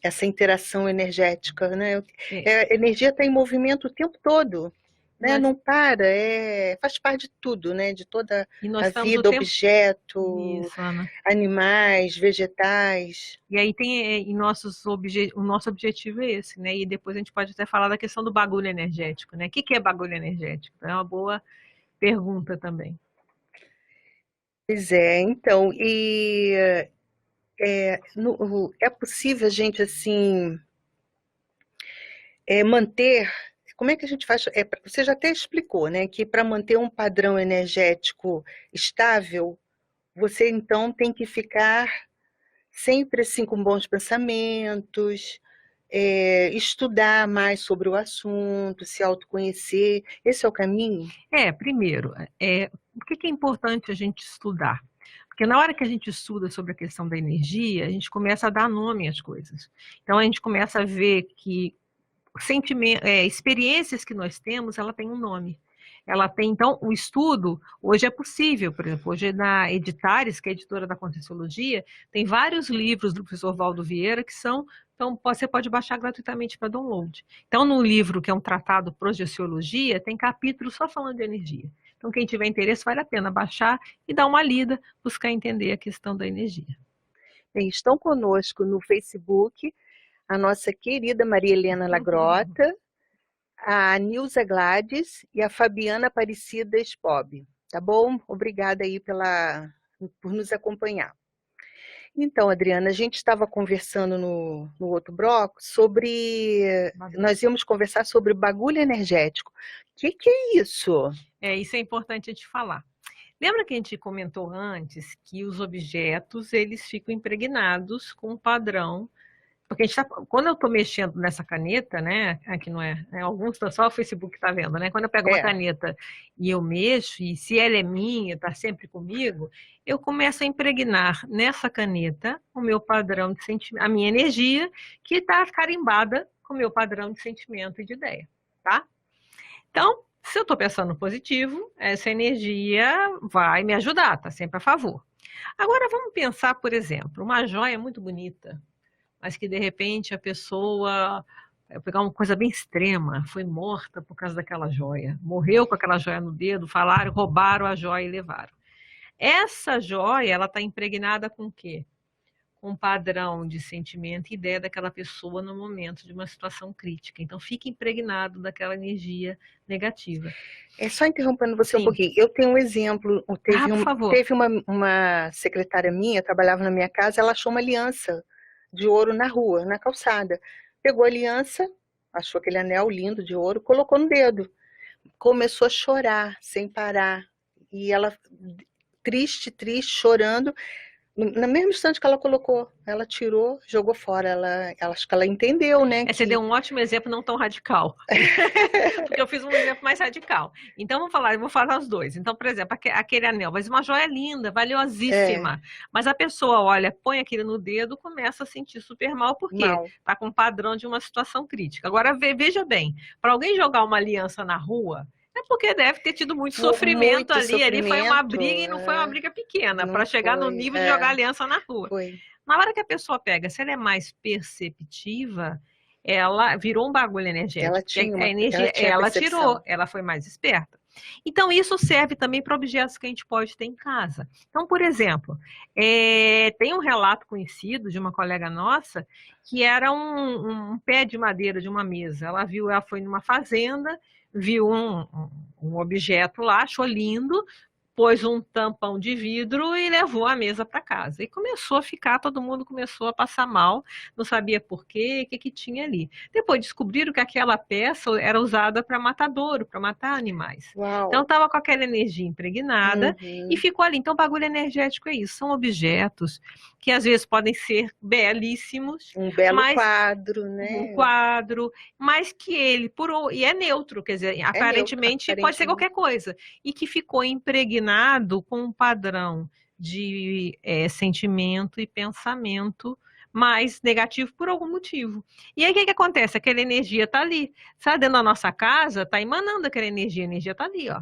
essa interação energética, né? A energia está em movimento o tempo todo, né? Não para, faz parte de tudo, né? De toda a vida, objeto, Isso, Ana. Animais, vegetais. E aí tem o nosso objetivo é esse, né? E depois a gente pode até falar da questão do bagulho energético, né? O que é bagulho energético? É uma boa pergunta também. Pois é, então, é possível a gente, assim, manter... Como é que a gente faz? Você já até explicou, né? Que para manter um padrão energético estável, você, então, tem que ficar sempre, assim, com bons pensamentos, estudar mais sobre o assunto, se autoconhecer. Esse é o caminho? Primeiro, por que é importante a gente estudar? Porque na hora que a gente estuda sobre a questão da energia, a gente começa a dar nome às coisas. Então, a gente começa a ver que experiências que nós temos, ela tem um nome. Ela tem, então, o estudo, hoje é possível, por exemplo, hoje na Editares, que é a editora da Conscienciologia, tem vários livros do professor Valdo Vieira que então você pode baixar gratuitamente para download. Então, no livro, que é um tratado Projeciologia, tem capítulos só falando de energia. Então, quem tiver interesse, vale a pena baixar e dar uma lida, buscar entender a questão da energia. Bem, estão conosco no Facebook a nossa querida Maria Helena Lagrota, a Nilza Gladys e a Fabiana Aparecida Spob. Tá bom? Obrigada aí por nos acompanhar. Então, Adriana, a gente estava conversando no outro bloco nós íamos conversar sobre bagulho energético. O que é isso? Isso é importante a gente falar. Lembra que a gente comentou antes que os objetos, eles ficam impregnados com um padrão. Porque quando eu estou mexendo nessa caneta, né? Aqui não alguns só o Facebook está vendo, né? Quando eu pego uma caneta e eu mexo, e se ela é minha, está sempre comigo, eu começo a impregnar nessa caneta o meu padrão de sentimento, a minha energia, que está carimbada com o meu padrão de sentimento e de ideia, tá? Então, se eu estou pensando positivo, essa energia vai me ajudar, está sempre a favor. Agora, vamos pensar, por exemplo, uma joia muito bonita, mas que de repente a pessoa, pegar uma coisa bem extrema, foi morta por causa daquela joia, morreu com aquela joia no dedo, roubaram a joia e levaram. Essa joia, ela está impregnada com o quê? Com um padrão de sentimento e ideia daquela pessoa no momento de uma situação crítica. Então, fica impregnado daquela energia negativa. Só interrompendo você um pouquinho. Eu tenho um exemplo. Teve uma secretária minha, trabalhava na minha casa, ela achou uma aliança de ouro na rua, na calçada. Pegou a aliança, achou aquele anel lindo de ouro, colocou no dedo. Começou a chorar, sem parar. E ela, triste, chorando. No mesmo instante que ela colocou, ela tirou, jogou fora. Acho que ela entendeu, né? Você deu um ótimo exemplo, não tão radical. Porque eu fiz um exemplo mais radical. Então, eu vou falar os dois. Então, por exemplo, aquele anel, mas uma joia linda, valiosíssima. Mas a pessoa olha, põe aquilo no dedo, começa a sentir super mal, porque está com um padrão de uma situação crítica. Agora, veja bem, para alguém jogar uma aliança na rua, é porque deve ter tido muito sofrimento ali. Ali foi uma briga e não foi uma briga pequena para chegar no nível de jogar aliança na rua. Na hora que a pessoa pega, se ela é mais perceptiva, ela virou um bagulho Ela energético. tinha A energia, tinha ela percepção. tirou, ela foi mais esperta. Então, isso serve também para objetos que a gente pode ter em casa. Então, por exemplo, tem um relato conhecido de uma colega nossa que era um pé de madeira de uma mesa. Ela foi numa fazenda, viu um objeto lá, achou lindo, pôs um tampão de vidro e levou a mesa para casa. E começou a ficar, todo mundo começou a passar mal, não sabia por quê, o que que tinha ali. Depois descobriram que aquela peça era usada para matadouro, para matar animais. Uau. Então estava com aquela energia impregnada e ficou ali. Então o bagulho energético é isso, são objetos que às vezes podem ser belíssimos, Um belo mas quadro, né? um quadro, mas que ele, e é neutro, quer dizer, aparentemente pode ser qualquer coisa, e que ficou impregnado com um padrão de sentimento e pensamento mais negativo por algum motivo. E aí o que que acontece? Aquela energia está ali, sabe, dentro da nossa casa, está emanando aquela energia, a energia está ali, ó.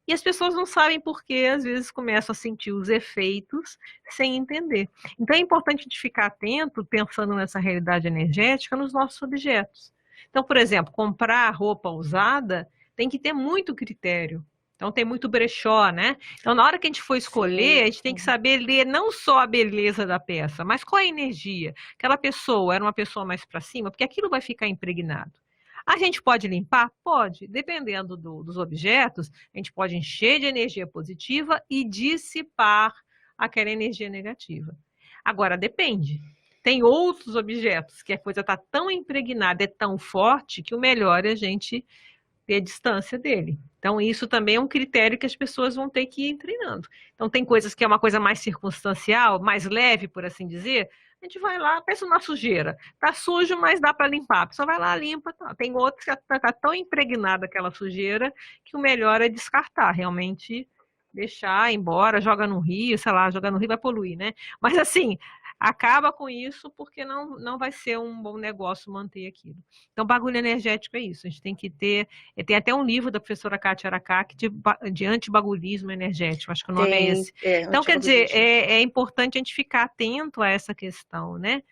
E as pessoas não sabem por que, às vezes, começam a sentir os efeitos sem entender. Então, é importante a gente ficar atento, pensando nessa realidade energética, nos nossos objetos. Então, por exemplo, comprar roupa usada tem que ter muito critério. Então, tem muito brechó, né? Então, na hora que a gente for escolher, a gente tem que saber ler não só a beleza da peça, mas qual é a energia. Aquela pessoa era uma pessoa mais para cima, porque aquilo vai ficar impregnado. A gente pode limpar? Pode. Dependendo dos objetos, a gente pode encher de energia positiva e dissipar aquela energia negativa. Agora, depende. Tem outros objetos que a coisa está tão impregnada, é tão forte, que o melhor é a gente ter distância dele. Então, isso também é um critério que as pessoas vão ter que ir treinando. Então, tem coisas que é uma coisa mais circunstancial, mais leve, por assim dizer. A gente vai lá, pensa na sujeira. Tá sujo, mas dá para limpar. A pessoa vai lá, limpa. Tá. Tem outros que tá tão impregnada aquela sujeira que o melhor é descartar, realmente deixar embora, joga no rio, sei lá, jogar no rio vai poluir, né? Mas assim, acaba com isso porque não vai ser um bom negócio manter aquilo. Então, bagulho energético é isso. A gente tem que ter. Tem até um livro da professora Kátia Aracaki de antibagulhismo energético, acho que o nome é esse. Então, quer dizer, é importante a gente ficar atento a essa questão, né?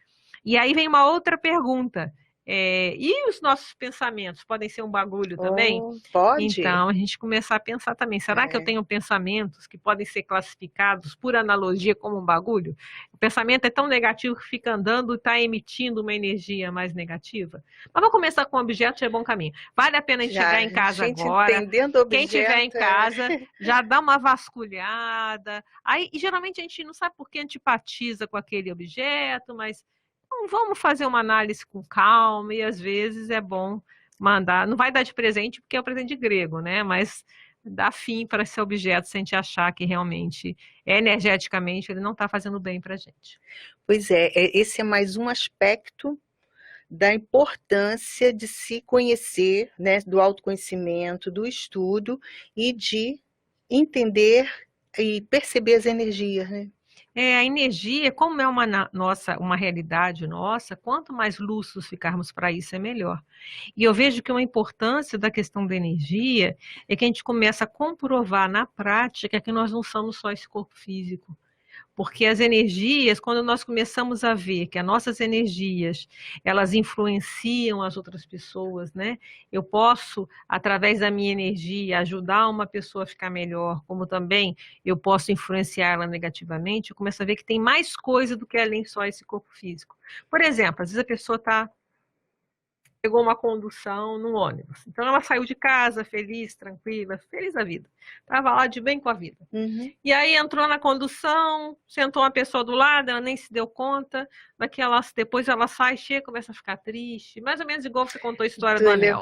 E aí vem uma outra pergunta. E os nossos pensamentos podem ser um bagulho também? Pode. Então, a gente começar a pensar também, será que eu tenho pensamentos que podem ser classificados por analogia como um bagulho? O pensamento é tão negativo que fica andando e está emitindo uma energia mais negativa? Mas vamos começar com objetos, é bom caminho. Vale a pena a gente chegar em casa agora. Entendendo Quem estiver em casa, já dá uma vasculhada. Aí, e geralmente a gente não sabe por que antipatiza com aquele objeto, mas então, vamos fazer uma análise com calma e às vezes é bom mandar. Não vai dar de presente porque é o presente grego, né? Mas dá fim para esse objeto se a gente achar que realmente, energeticamente, ele não está fazendo bem para a gente. Pois é, esse é mais um aspecto da importância de se conhecer, né, do autoconhecimento, do estudo e de entender e perceber as energias, né? A energia, como é uma realidade nossa, quanto mais lúcidos ficarmos para isso, é melhor. E eu vejo que uma importância da questão da energia é que a gente começa a comprovar na prática que nós não somos só esse corpo físico. Porque as energias, quando nós começamos a ver que as nossas energias, elas influenciam as outras pessoas, né? Eu posso, através da minha energia, ajudar uma pessoa a ficar melhor, como também eu posso influenciá-la negativamente, eu começo a ver que tem mais coisa do que além só esse corpo físico. Por exemplo, às vezes a pessoa pegou uma condução no ônibus. Então ela saiu de casa feliz, tranquila, feliz da vida. Estava lá de bem com a vida. E aí entrou na condução, sentou uma pessoa do lado, ela nem se deu conta. Depois ela sai, chega, começa a ficar triste. Mais ou menos igual você contou a história do anel.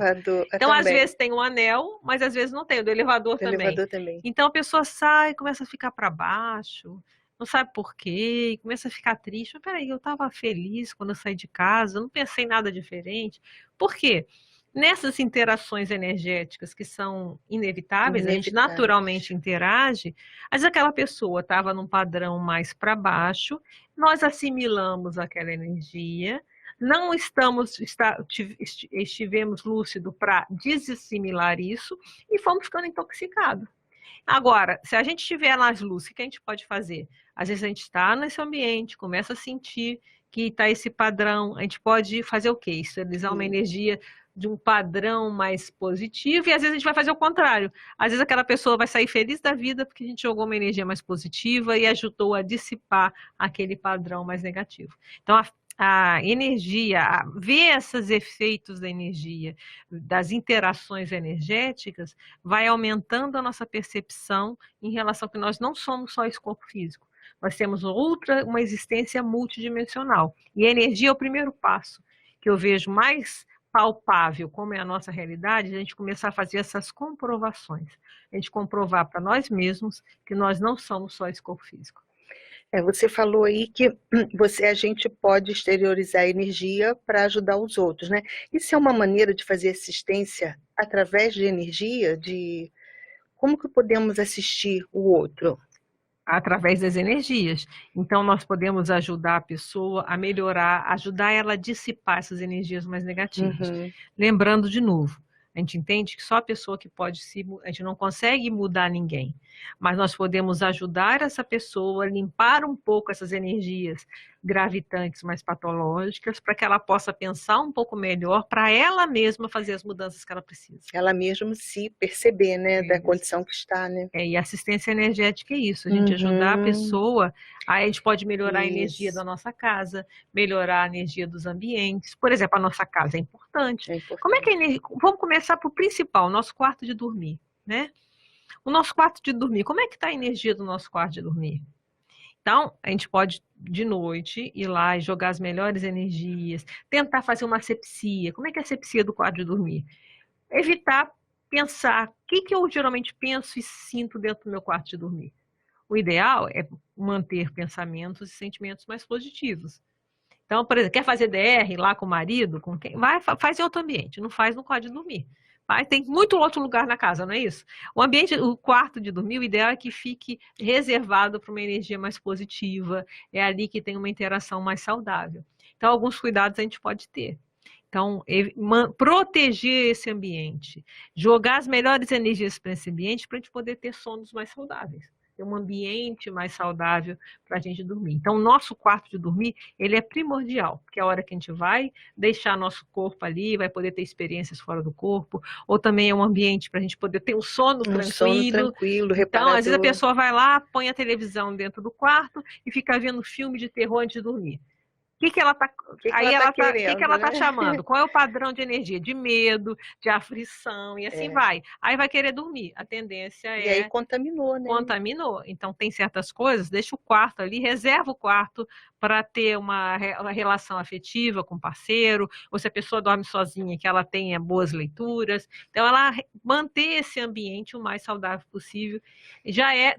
Então, às vezes tem um anel, mas às vezes não tem, o do elevador também. Então a pessoa sai, começa a ficar para baixo. Não sabe por quê, e começa a ficar triste. Mas peraí, eu estava feliz quando eu saí de casa, não pensei em nada diferente. Por quê? Nessas interações energéticas que são inevitáveis, a gente naturalmente interage, às vezes aquela pessoa estava num padrão mais para baixo, nós assimilamos aquela energia, não estivemos lúcidos para desassimilar isso e fomos ficando intoxicados. Agora, se a gente estiver nas luzes, o que a gente pode fazer? Às vezes a gente está nesse ambiente, começa a sentir que está esse padrão, a gente pode fazer o quê? Esterilizar uma energia de um padrão mais positivo, e às vezes a gente vai fazer o contrário. Às vezes aquela pessoa vai sair feliz da vida porque a gente jogou uma energia mais positiva e ajudou a dissipar aquele padrão mais negativo. Então, a energia, ver esses efeitos da energia, das interações energéticas, vai aumentando a nossa percepção em relação a que nós não somos só esse corpo físico. Nós temos uma existência multidimensional. E a energia é o primeiro passo, que eu vejo mais palpável, como é a nossa realidade, a gente começar a fazer essas comprovações. A gente comprovar para nós mesmos que nós não somos só esse corpo físico. Você falou aí que a gente pode exteriorizar a energia para ajudar os outros, né? Isso é uma maneira de fazer assistência através de energia? Como que podemos assistir o outro? Através das energias. Então, nós podemos ajudar a pessoa a melhorar, ajudar ela a dissipar essas energias mais negativas. Lembrando de novo, a gente entende que só a pessoa que pode a gente não consegue mudar ninguém, mas nós podemos ajudar essa pessoa a limpar um pouco essas energias gravitantes mais patológicas, para que ela possa pensar um pouco melhor, para ela mesma fazer as mudanças que ela precisa. Ela mesma se perceber, né, da condição que está, né? E assistência energética é isso, a gente ajudar a pessoa, aí a gente pode melhorar a energia da nossa casa, melhorar a energia dos ambientes. Por exemplo, a nossa casa é importante. Como é que a energia... Vamos começar por principal, o nosso quarto de dormir, né? O nosso quarto de dormir, como é que está a energia do nosso quarto de dormir? Então, a gente pode, de noite, ir lá e jogar as melhores energias, tentar fazer uma asepsia. Como é que é a asepsia do quarto de dormir? Evitar pensar, o que eu geralmente penso e sinto dentro do meu quarto de dormir? O ideal é manter pensamentos e sentimentos mais positivos. Então, por exemplo, quer fazer DR lá com o marido, com quem? Faz em outro ambiente, não faz no quarto de dormir. Mas tem muito outro lugar na casa, não é isso? O quarto de dormir, o ideal é que fique reservado para uma energia mais positiva, é ali que tem uma interação mais saudável. Então, alguns cuidados a gente pode ter. Então, proteger esse ambiente, jogar as melhores energias para esse ambiente, para a gente poder ter sonos mais saudáveis. Ter um ambiente mais saudável para a gente dormir. Então, o nosso quarto de dormir, ele é primordial, porque é a hora que a gente vai deixar nosso corpo ali, vai poder ter experiências fora do corpo, ou também é um ambiente para a gente poder ter um sono tranquilo, reparador. Então, às vezes a pessoa vai lá, põe a televisão dentro do quarto e fica vendo filme de terror antes de dormir. O que ela está chamando? Qual é o padrão de energia? De medo, de aflição, e assim vai. Aí vai querer dormir. A tendência é... E aí contaminou, né? Contaminou. Então, tem certas coisas, deixa o quarto ali, reserva o quarto para ter uma relação afetiva com o parceiro, ou se a pessoa dorme sozinha, que ela tenha boas leituras. Então, ela manter esse ambiente o mais saudável possível.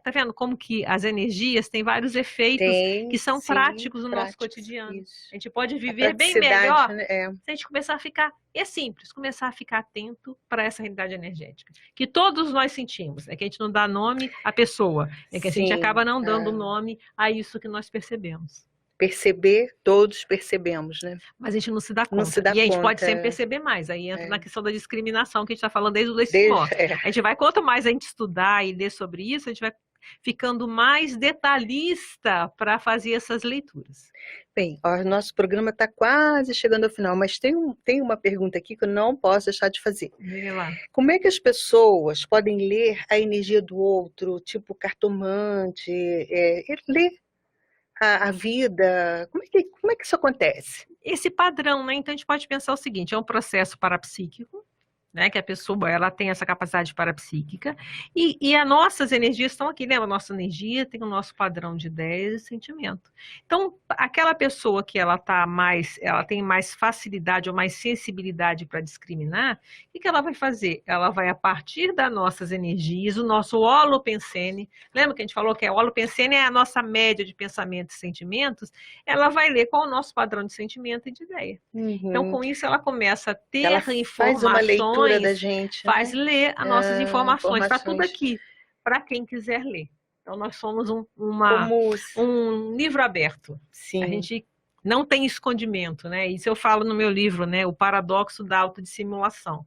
Tá vendo como que as energias têm vários efeitos que são práticos no nosso cotidiano. Isso. A gente pode viver bem melhor, né? Se a gente começar a ficar... É simples, começar a ficar atento para essa realidade energética. Que todos nós sentimos. É que a gente não dá nome à pessoa. É que a gente acaba não dando nome a isso que nós percebemos. Perceber, todos percebemos, né? Mas a gente não se dá conta. A gente pode sempre perceber mais. Aí entra na questão da discriminação que a gente está falando desde o Leicester. A gente vai, quanto mais a gente estudar e ler sobre isso, a gente vai ficando mais detalhista para fazer essas leituras. Bem, o nosso programa está quase chegando ao final, mas tem uma pergunta aqui que eu não posso deixar de fazer. Diga lá. Como é que as pessoas podem ler a energia do outro, tipo cartomante, ler a vida? Como é que isso acontece? Esse padrão, né? Então a gente pode pensar o seguinte, é um processo parapsíquico, né, que a pessoa ela tem essa capacidade parapsíquica, e as nossas energias estão aqui, né? A nossa energia tem o nosso padrão de ideias e sentimento. Então, aquela pessoa que ela tem mais facilidade ou mais sensibilidade para discriminar, o que ela vai fazer? Ela vai, a partir das nossas energias, o nosso holopensene, lembra que a gente falou que o holopensene é a nossa média de pensamentos e sentimentos, ela vai ler qual é o nosso padrão de sentimento e de ideia. Então, com isso, ela começa a ter informações, faz uma leitura da gente, faz ler as nossas informações. Está tudo aqui, para quem quiser ler. Então, nós somos um livro aberto. Sim. A gente não tem escondimento, né? Isso eu falo no meu livro, né? O paradoxo da autodissimulação.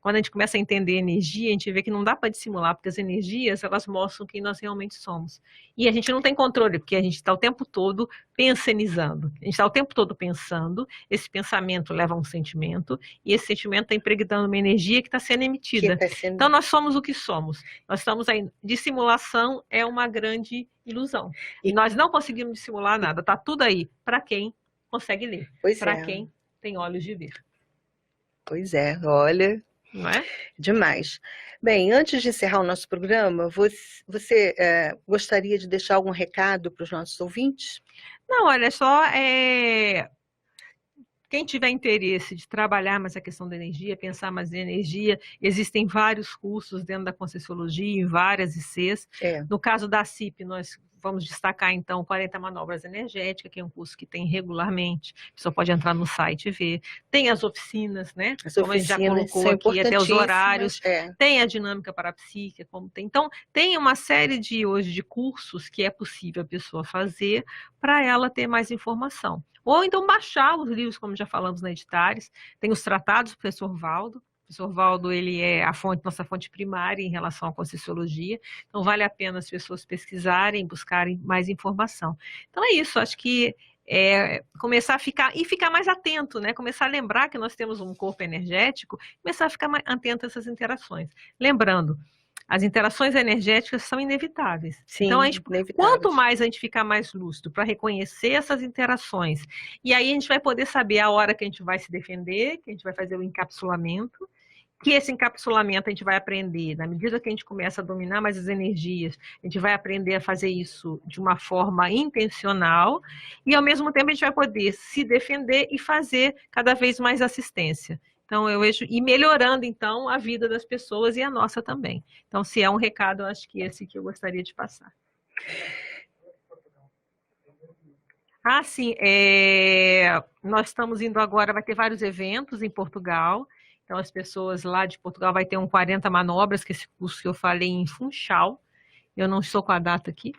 quando a gente começa a entender energia, a gente vê que não dá para dissimular, porque as energias, elas mostram quem nós realmente somos. E a gente não tem controle, porque a gente está o tempo todo pensanizando. A gente está o tempo todo pensando, esse pensamento leva a um sentimento, e esse sentimento está impregnando uma energia que está sendo emitida. Então, nós somos o que somos. Nós estamos aí. Dissimulação é uma grande ilusão. E nós não conseguimos dissimular nada. Está tudo aí. Para quem consegue ler. Para quem tem olhos de ver. Pois é, olha... Não é? Demais. Bem, antes de encerrar o nosso programa, você gostaria de deixar algum recado para os nossos ouvintes? Não, olha só, quem tiver interesse de trabalhar mais a questão da energia, pensar mais em energia, existem vários cursos dentro da Conscienciologia, em várias ICs. No caso da CIP, nós vamos destacar, então, 40 Manobras Energéticas, que é um curso que tem regularmente. A pessoa pode entrar no site e ver. Tem as oficinas, né? Como a gente já colocou aqui, até os horários. Tem a dinâmica parapsíquica, como tem. Então, tem uma série de cursos que é possível a pessoa fazer para ela ter mais informação. Ou então baixar os livros, como já falamos na Editares. Tem os tratados do professor Valdo. O professor Valdo, ele é nossa fonte primária em relação à Conscienciologia, então vale a pena as pessoas pesquisarem, buscarem mais informação. Então é isso, acho que começar a ficar mais atento, né? Começar a lembrar que nós temos um corpo energético, começar a ficar mais atento a essas interações. Lembrando, as interações energéticas são inevitáveis. Sim, então, inevitáveis. Quanto mais a gente ficar mais lúcido para reconhecer essas interações, e aí a gente vai poder saber a hora que a gente vai se defender, que a gente vai fazer o encapsulamento, que esse encapsulamento a gente vai aprender, na medida que a gente começa a dominar mais as energias, a gente vai aprender a fazer isso de uma forma intencional, e ao mesmo tempo a gente vai poder se defender e fazer cada vez mais assistência. Então, eu vejo, e melhorando, então, a vida das pessoas e a nossa também. Então, se é um recado, eu acho que esse que eu gostaria de passar. Ah, sim, nós estamos indo agora, vai ter vários eventos em Portugal. Então, as pessoas lá de Portugal vai ter um 40 Manobras, que é esse curso que eu falei em Funchal. Eu não estou com a data aqui.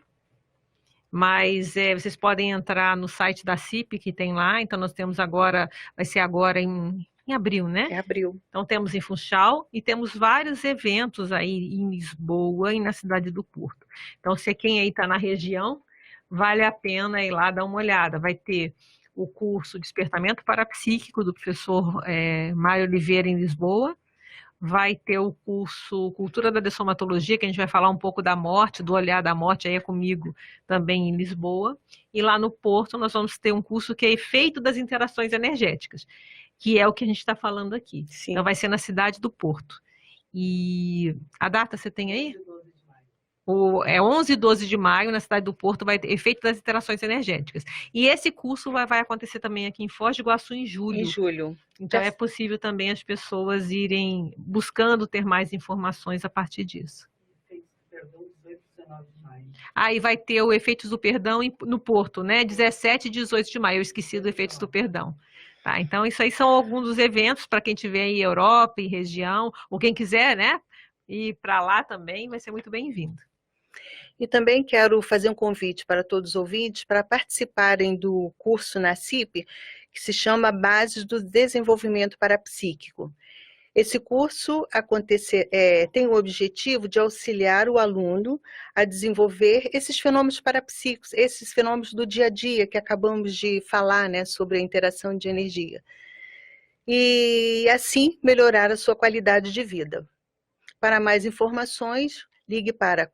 Mas vocês podem entrar no site da CIP, que tem lá. Então, nós temos agora, vai ser agora em abril, né? É abril. Então, temos em Funchal e temos vários eventos aí em Lisboa e na cidade do Porto. Então, se quem aí está na região, vale a pena ir lá dar uma olhada. Vai ter o curso Despertamento Parapsíquico do professor Mário Oliveira em Lisboa. Vai ter o curso Cultura da Dessomatologia, que a gente vai falar um pouco da morte, do olhar da morte, aí é comigo também em Lisboa. E lá no Porto nós vamos ter um curso que é Efeito das Interações Energéticas, que é o que a gente está falando aqui. Sim. Então vai ser na cidade do Porto. E a data você tem aí? 11 e 12 de maio, na cidade do Porto, vai ter Efeito das Interações Energéticas. E esse curso vai acontecer também aqui em Foz do Iguaçu em julho. Em julho. Então é possível também as pessoas irem buscando ter mais informações a partir disso. Aí vai ter o Efeitos do Perdão no Porto, né? 17 e 18 de maio. Eu esqueci do Efeitos do Perdão. Tá, então isso aí são alguns dos eventos para quem tiver aí Europa e região, ou quem quiser, né? Ir para lá também, vai ser muito bem-vindo. E também quero fazer um convite para todos os ouvintes para participarem do curso na CIP, que se chama Bases do Desenvolvimento Parapsíquico. Esse curso tem o objetivo de auxiliar o aluno a desenvolver esses fenômenos parapsíquicos, esses fenômenos do dia a dia que acabamos de falar, né, sobre a interação de energia. E assim melhorar a sua qualidade de vida. Para mais informações, ligue para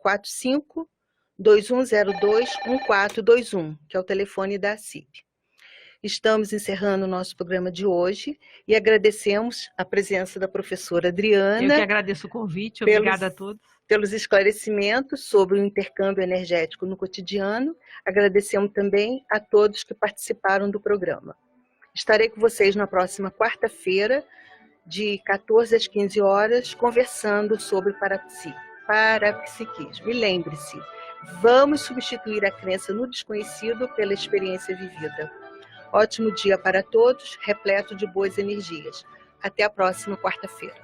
45-2102-1421, que é o telefone da CIP. Estamos encerrando o nosso programa de hoje e agradecemos a presença da professora Adriana. Eu que agradeço o convite, obrigada a todos. Pelos esclarecimentos sobre o intercâmbio energético no cotidiano. Agradecemos também a todos que participaram do programa. Estarei com vocês na próxima quarta-feira, de 14 às 15 horas, conversando sobre parapsiquismo. E lembre-se, vamos substituir a crença no desconhecido pela experiência vivida. Ótimo dia para todos, repleto de boas energias. Até a próxima quarta-feira.